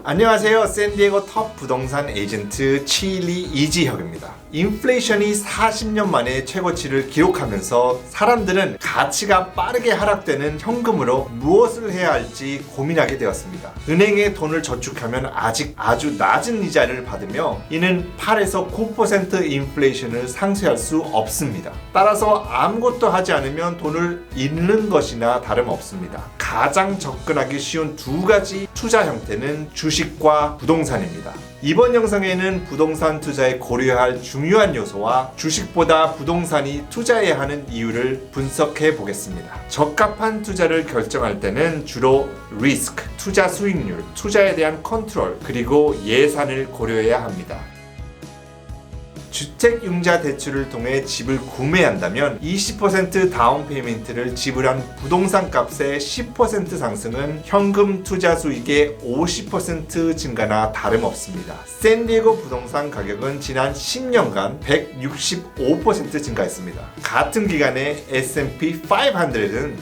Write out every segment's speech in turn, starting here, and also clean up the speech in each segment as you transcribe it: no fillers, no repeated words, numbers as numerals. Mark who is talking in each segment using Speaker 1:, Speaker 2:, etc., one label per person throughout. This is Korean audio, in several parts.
Speaker 1: 안녕하세요. 샌디에고 톱 부동산 에이전트 칠리 이지혁입니다. 인플레이션이 40년 만에 최고치를 기록하면서 사람들은 가치가 빠르게 하락되는 현금으로 무엇을 해야 할지 고민하게 되었습니다. 은행에 돈을 저축하면 아직 아주 낮은 이자를 받으며 이는 8에서 9% 인플레이션을 상쇄할 수 없습니다. 따라서 아무것도 하지 않으면 돈을 잃는 것이나 다름없습니다. 가장 접근하기 쉬운 두 가지 투자 형태는 주식과 부동산입니다. 이번 영상에는 부동산 투자에 고려할 중요한 요소와 주식보다 부동산이 투자해야 하는 이유를 분석해 보겠습니다. 적합한 투자를 결정할 때는 주로 리스크, 투자 수익률, 투자에 대한 컨트롤, 그리고 예산을 고려해야 합니다. 주택융자 대출을 통해 집을 구매한다면 20% 다운 페이먼트를 지불한 부동산 값의 10% 상승은 현금 투자 수익의 50% 증가나 다름없습니다. 샌디에고 부동산 가격은 지난 10년간 165% 증가했습니다. 같은 기간에 S&P 500은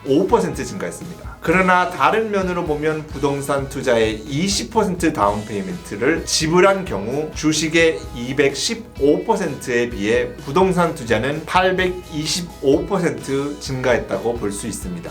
Speaker 1: 215% 증가했습니다. 그러나 다른 면으로 보면 부동산 투자의 20% 다운 페이먼트를 지불한 경우 주식의 215%에 비해 부동산 투자는 825% 증가했다고 볼 수 있습니다.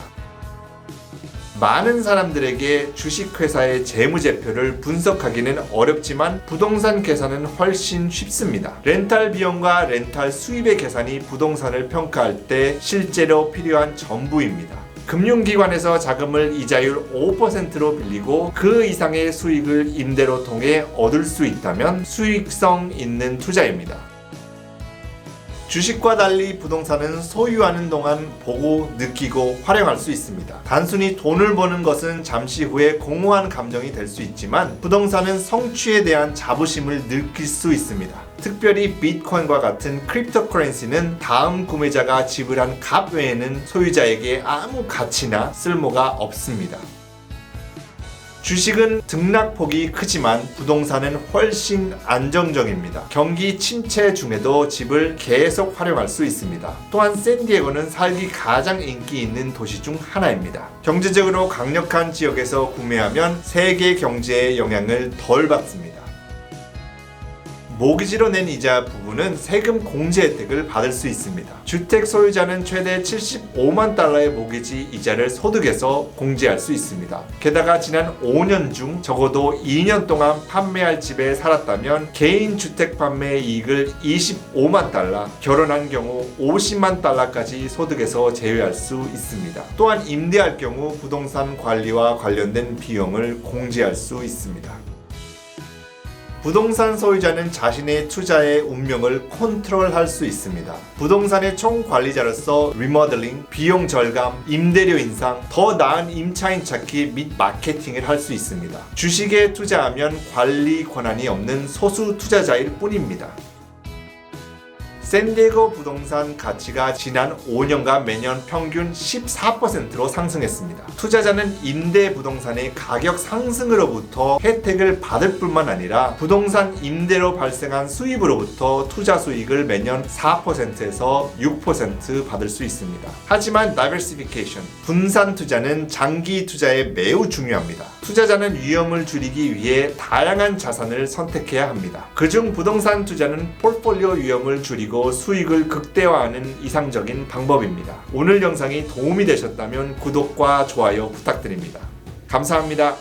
Speaker 1: 많은 사람들에게 주식회사의 재무제표를 분석하기는 어렵지만 부동산 계산은 훨씬 쉽습니다. 렌탈 비용과 렌탈 수입의 계산이 부동산을 평가할 때 실제로 필요한 전부입니다. 금융기관에서 자금을 이자율 5%로 빌리고 그 이상의 수익을 임대로 통해 얻을 수 있다면 수익성 있는 투자입니다. 주식과 달리 부동산은 소유하는 동안 보고 느끼고 활용할 수 있습니다. 단순히 돈을 버는 것은 잠시 후에 공허한 감정이 될 수 있지만 부동산은 성취에 대한 자부심을 느낄 수 있습니다. 특별히 비트코인과 같은 크립토커런시는 다음 구매자가 지불한 값 외에는 소유자에게 아무 가치나 쓸모가 없습니다. 주식은 등락폭이 크지만 부동산은 훨씬 안정적입니다. 경기 침체 중에도 집을 계속 활용할 수 있습니다. 또한 샌디에고는 살기 가장 인기 있는 도시 중 하나입니다. 경제적으로 강력한 지역에서 구매하면 세계 경제에 영향을 덜 받습니다. 모기지로 낸 이자 부분은 세금 공제 혜택을 받을 수 있습니다. 주택 소유자는 최대 75만 달러의 모기지 이자를 소득에서 공제할 수 있습니다. 게다가 지난 5년 중 적어도 2년 동안 판매할 집에 살았다면 개인 주택 판매 이익을 25만 달러, 결혼한 경우 50만 달러까지 소득에서 제외할 수 있습니다. 또한 임대할 경우 부동산 관리와 관련된 비용을 공제할 수 있습니다. 부동산 소유자는 자신의 투자의 운명을 컨트롤할 수 있습니다. 부동산의 총관리자로서 리모델링, 비용 절감, 임대료 인상, 더 나은 임차인 찾기 및 마케팅을 할 수 있습니다. 주식에 투자하면 관리 권한이 없는 소수 투자자일 뿐입니다. 샌디에고 부동산 가치가 지난 5년간 매년 평균 14%로 상승했습니다. 투자자는 임대 부동산의 가격 상승으로부터 혜택을 받을 뿐만 아니라 부동산 임대로 발생한 수입으로부터 투자 수익을 매년 4%에서 6% 받을 수 있습니다. 하지만 다이버시피케이션, 분산 투자는 장기 투자에 매우 중요합니다. 투자자는 위험을 줄이기 위해 다양한 자산을 선택해야 합니다. 그중 부동산 투자는 포트폴리오 위험을 줄이고 수익을 극대화하는 이상적인 방법입니다. 오늘 영상이 도움이 되셨다면 구독과 좋아요 부탁드립니다. 감사합니다.